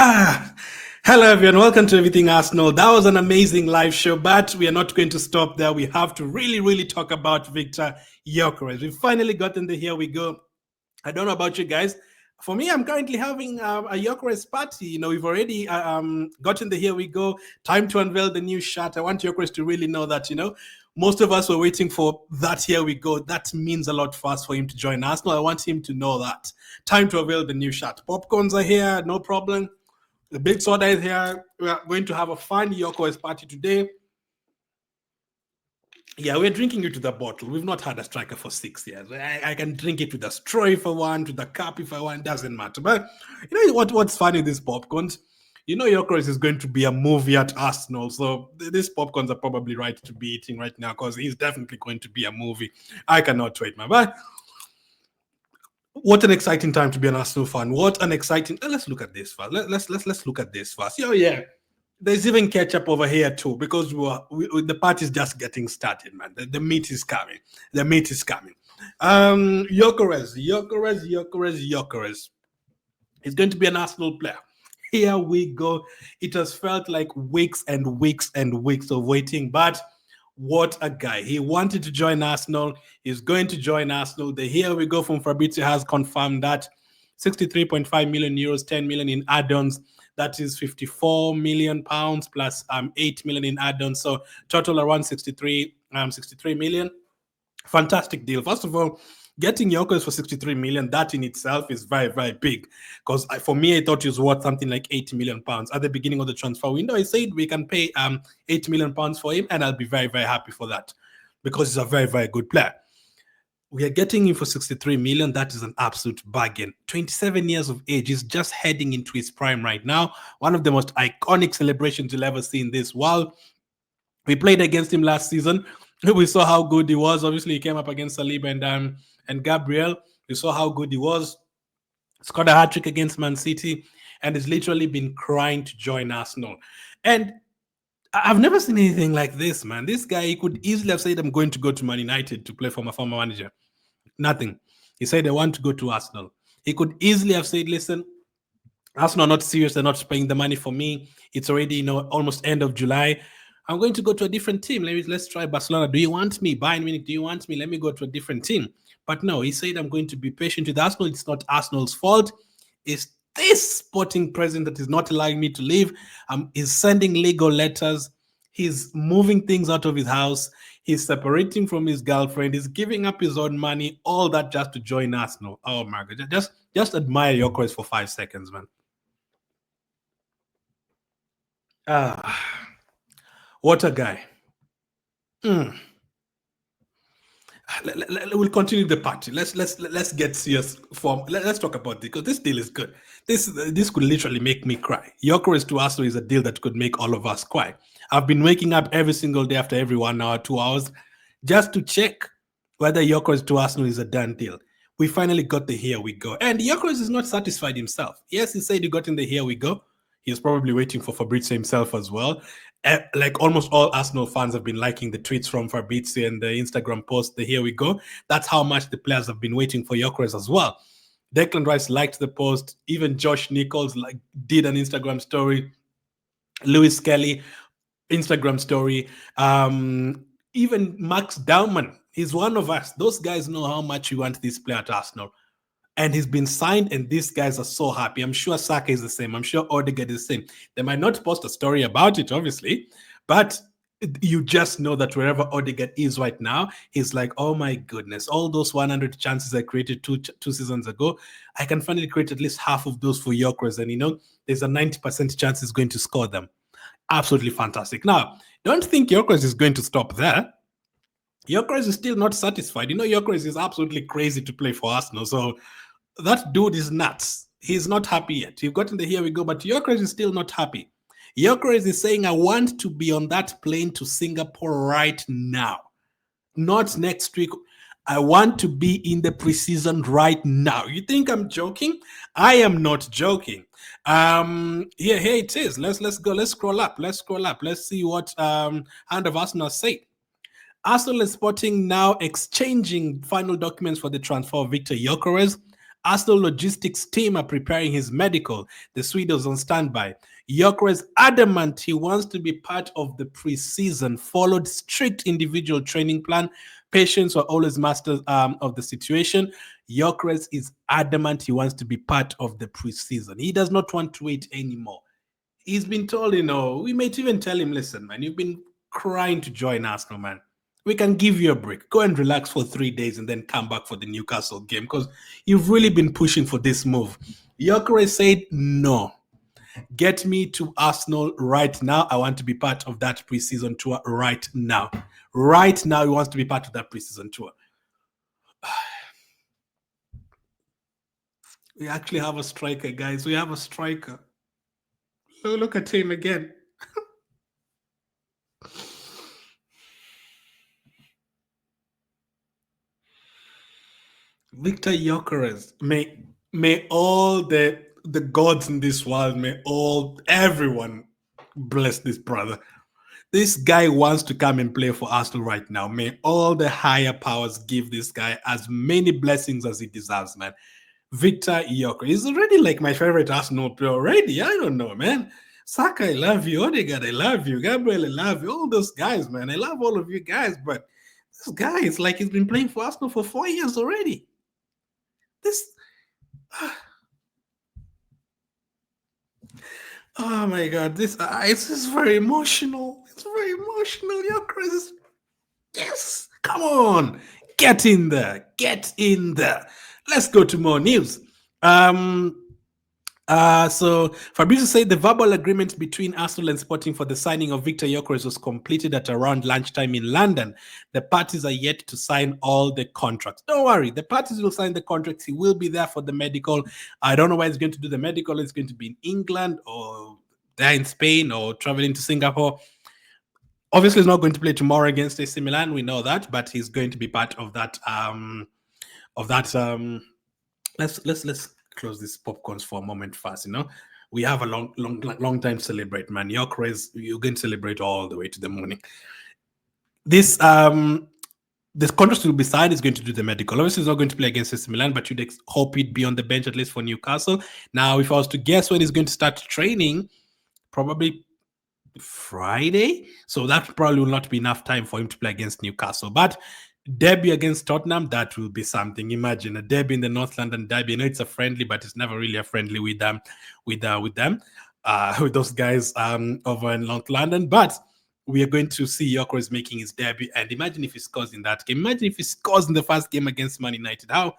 Hello everyone, welcome to Everything Arsenal. That was an amazing live show, but we are not going to stop there. We have to really talk about Viktor Gyokeres. We finally got in the Here We Go. I don't know about you guys. For me, I'm currently having a Gyokeres party. We've already gotten the Here We Go. Time to unveil the new shirt. I want Gyokeres to really know that, most of us were waiting for that Here We Go. That means a lot for us for him to join Arsenal. I want him to know that. Time to unveil the new shirt. Popcorns are here, no problem. The big soda is here. We are going to have a fun Gyokeres party today. Yeah, we're drinking it with a bottle. We've not had a striker for 6 years. I can drink it with a straw if I want, with a cup if I want. Doesn't matter. But you know what's funny? These popcorns. Gyokeres is going to be a movie at Arsenal, so these popcorns are probably right to be eating right now because he's definitely going to be a movie. I cannot wait, man. But what an exciting time to be an Arsenal fan. What an exciting. Let's look at this first. Let's look at this first. Yeah. There's even ketchup over here too because the party's just getting started, man. The meat is coming. The meat is coming. Gyokeres. He's going to be an Arsenal player. Here we go. It has felt like weeks and weeks and weeks of waiting, but what a guy. He wanted to join Arsenal. He's going to join Arsenal. The Here We Go from Fabrizio has confirmed that 63.5 million euros, 10 million in add-ons. That is 54 million pounds plus 8 million in add-ons. So total around 63 million. Fantastic deal. First of all, getting Gyokeres for 63 million, that in itself is very big. Because for me, I thought it was worth something like 80 million pounds. At the beginning of the transfer window, I said we can pay 8 million pounds for him, and I'll be very happy for that because he's a very good player. We are getting him for 63 million. That is an absolute bargain. 27 years of age. He's just heading into his prime right now. One of the most iconic celebrations you'll ever see in this world. We played against him last season. We saw how good he was. Obviously, he came up against Saliba and Gabriel. We saw how good he was. Scored a hat-trick against Man City and has literally been crying to join Arsenal. And I've never seen anything like this, man. This guy, he could easily have said, I'm going to go to Man United to play for my former manager. Nothing. He said, I want to go to Arsenal. He could easily have said, listen, Arsenal are not serious. They're not paying the money for me. It's already, almost end of July. I'm going to go to a different team. Let's try Barcelona. Do you want me? Bayern Munich, do you want me? Let me go to a different team. But no, he said, I'm going to be patient with Arsenal. It's not Arsenal's fault. It's this sporting president that is not allowing me to leave. He's sending legal letters. He's moving things out of his house. He's separating from his girlfriend. He's giving up his own money. All that just to join Arsenal. Oh my God. Just admire Gyokeres for 5 seconds, man. What a guy. We'll continue the party. Let's get serious. Let's talk about this because this deal is good. This could literally make me cry. Gyokeres to Arsenal is a deal that could make all of us cry. I've been waking up every single day after every 1 hour, 2 hours, just to check whether Gyokeres to Arsenal is a done deal. We finally got the Here We Go. And Gyokeres is not satisfied himself. Yes, he said he got in the Here We Go. He's probably waiting for Fabrizio himself as well. Like almost all Arsenal fans have been liking the tweets from Fabrizio and the Instagram post, the Here We Go. That's how much the players have been waiting for Gyokeres as well. Declan Rice liked the post. Even Josh Nichols did an Instagram story. Lewis Kelly, Instagram story. Even Max Daumann, he's one of us. Those guys know how much we want this player at Arsenal. And he's been signed, and these guys are so happy. I'm sure Saka is the same. I'm sure Odegaard is the same. They might not post a story about it, obviously, but you just know that wherever Odegaard is right now, he's like, oh my goodness, all those 100 chances I created two seasons ago, I can finally create at least half of those for Gyokeres, and there's a 90% chance he's going to score them. Absolutely fantastic. Now, don't think Gyokeres is going to stop there. Gyokeres is still not satisfied. Gyokeres is absolutely crazy to play for Arsenal. So that dude is nuts. He's not happy yet. You've gotten the Here We Go, but Gyokeres is still not happy. Gyokeres is saying, I want to be on that plane to Singapore right now. Not next week. I want to be in the preseason right now. You think I'm joking? I am not joking. Here it is. Let's go. Let's scroll up. Let's see what Hand of Arsenal say. Arsenal is spotting now exchanging final documents for the transfer of Viktor Gyokeres. Arsenal logistics team are preparing his medical. The Swede is on standby. Gyokeres adamant he wants to be part of the preseason, followed strict individual training plan. Patients are always masters of the situation. Gyokeres is adamant he wants to be part of the preseason. He does not want to wait anymore. He's been told, we might even tell him, listen, man, you've been crying to join Arsenal, man. We can give you a break. Go and relax for 3 days and then come back for the Newcastle game because you've really been pushing for this move. Gyökeres said, no, get me to Arsenal right now. I want to be part of that preseason tour right now. Right now, he wants to be part of that preseason tour. We actually have a striker, guys. We have a striker. Look at him again. Viktor Gyokeres. May all the gods in this world, may everyone bless this brother. This guy wants to come and play for Arsenal right now. May all the higher powers give this guy as many blessings as he deserves, man. Viktor Gyokeres is already like my favorite Arsenal player already. I don't know, man. Saka, I love you. Odegaard, I love you. Gabriel, I love you. All those guys, man. I love all of you guys, but this guy is like he's been playing for Arsenal for 4 years already. This oh my god, this it's just very emotional. It's very emotional. You're crazy. Yes, come on, get in there, get in there. Let's go to more news. So Fabrizio said the verbal agreement between Arsenal and Sporting for the signing of Viktor Gyokeres was completed at around lunchtime in London. The parties are yet to sign all the contracts. Don't worry, the parties will sign the contracts. He will be there for the medical. I don't know where he's going to do the medical. It's going to be in England or there in Spain or traveling to Singapore. Obviously, he's not going to play tomorrow against AC Milan. We know that, but he's going to be part of that. Let's close these popcorns for a moment first. We have a long time to celebrate, man. Gyokeres, you're going to celebrate all the way to the morning. This contract will be signed. He's going to do the medical. Obviously, he's not going to play against AC Milan, but you'd hope he'd be on the bench at least for Newcastle. Now, if I was to guess when he's going to start training, probably Friday. So that probably will not be enough time for him to play against Newcastle. But derby against Tottenham, that will be something. Imagine a derby in the North London derby. It's a friendly, but it's never really a friendly with them, with those guys over in North London. But we are going to see Gyokeres making his debut. And imagine if he scores in that game. Imagine if he scores in the first game against Man United. How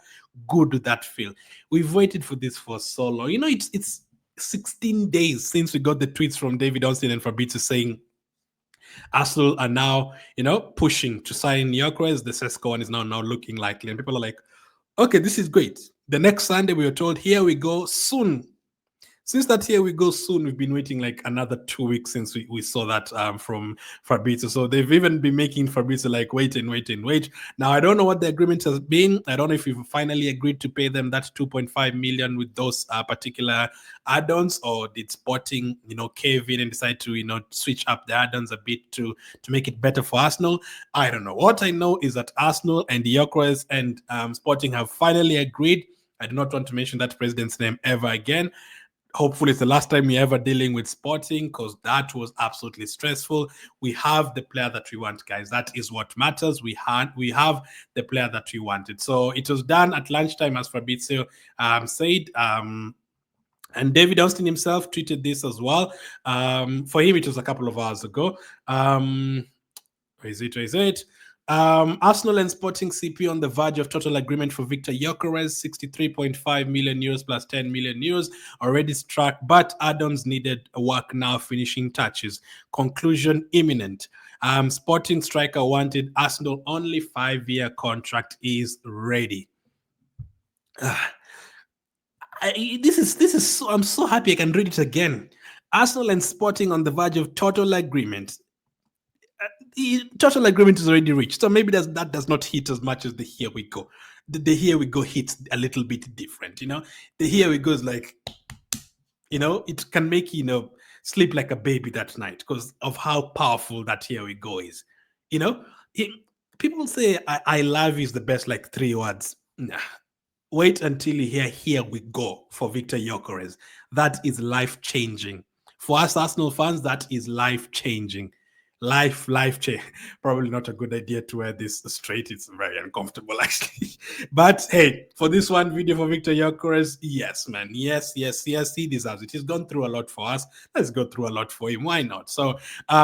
good would that feel? We've waited for this for so long. It's 16 days since we got the tweets from David Austin and Fabrizio saying Arsenal are now, pushing to sign Gyokeres. The Sesko one is now looking likely. And people are like, okay, this is great. The next Sunday, we were told, here we go soon. Since that here we go soon, we've been waiting like another 2 weeks since we saw that from Fabrizio. So they've even been making Fabrizio like wait. Now, I don't know what the agreement has been. I don't know if you've finally agreed to pay them that 2.5 million with those particular add-ons, or did Sporting, cave in and decide to, switch up the add-ons a bit to make it better for Arsenal. I don't know. What I know is that Arsenal and Gyokeres and Sporting have finally agreed. I do not want to mention that president's name ever again. Hopefully it's the last time we're ever dealing with Sporting, because that was absolutely stressful. We have the player that we want, guys. That is what matters. We have the player that we wanted. So it was done at lunchtime, as Fabrizio said. And David Austin himself tweeted this as well. For him, it was a couple of hours ago. Where is it? Arsenal and Sporting CP on the verge of total agreement for Viktor Gyokeres, 63.5 million euros plus 10 million euros already struck, but add-ons needed work now, finishing touches. Conclusion imminent. Sporting striker wanted, Arsenal only 5-year contract is ready. This is so, I'm so happy I can read it again. Arsenal and Sporting on the verge of total agreement. The total agreement is already reached, so maybe that does not hit as much as the here we go. The here we go hits a little bit different, The here we go is like, it can make sleep like a baby that night because of how powerful that here we go is. People say I love you is the best, like 3 words. Nah. wait until you hear "Here we go" for Viktor Gyokeres. That is life changing. For us Arsenal fans, that is life changing. Life change. Probably not a good idea to wear this straight. It's very uncomfortable, actually. But hey, for this one video for Viktor Gyokeres, yes, man. Yes. He deserves it. He's gone through a lot for us. Let's go through a lot for him. Why not? So,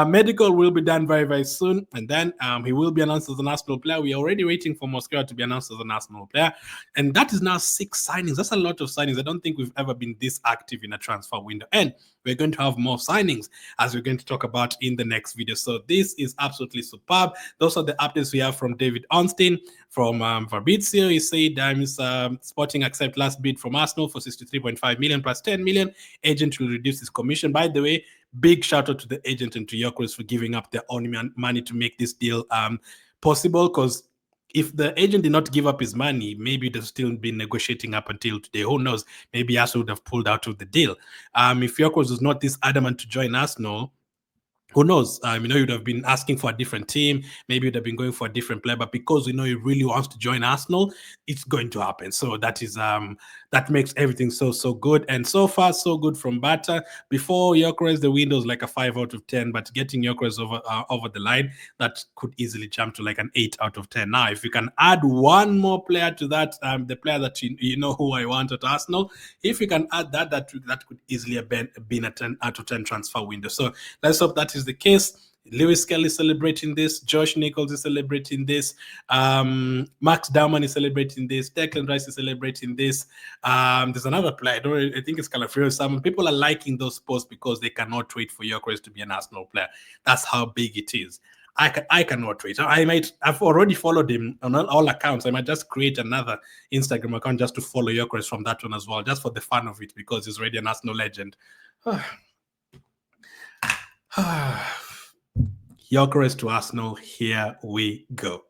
medical will be done very, very soon. And then he will be announced as an Arsenal player. We are already waiting for Mosquera to be announced as an Arsenal player. And that is now 6 signings. That's a lot of signings. I don't think we've ever been this active in a transfer window. And we're going to have more signings, as we're going to talk about in the next video. So this is absolutely superb. Those are the updates we have from David Ornstein. From Fabrizio, he said, Sporting accept last bid from Arsenal for 63.5 million plus 10 million. Agent will reduce his commission. By the way, big shout out to the agent and to Gyokeres for giving up their own money to make this deal possible, because if the agent did not give up his money, maybe they've still been negotiating up until today. Who knows? Maybe Arsenal would have pulled out of the deal. If Gyokeres was not this adamant to join Arsenal, who knows? You'd have been asking for a different team. Maybe you'd have been going for a different player. But because he really wants to join Arsenal, it's going to happen. So that is that makes everything so good. And so far, so good from Bata. Before Gyokeres, the window was like a 5 out of 10. But getting Gyokeres over the line, that could easily jump to like an 8 out of 10. Now, if you can add one more player to that, the player that you know who I want at Arsenal, if you can add that could easily have been a 10 out of 10 transfer window. So let's hope that is the case. Lewis Kelly is celebrating this. Josh Nichols is celebrating this. Max Dauman is celebrating this. Declan Rice is celebrating this. There's another player. I think it's Calafrio. Some people are liking those posts because they cannot wait for Gyokeres to be an Arsenal player. That's how big it is. I cannot wait. I've already followed him on all accounts. I might just create another Instagram account just to follow Gyokeres from that one as well, just for the fun of it, because he's already an Arsenal legend. Gyokeres to Arsenal, here we go.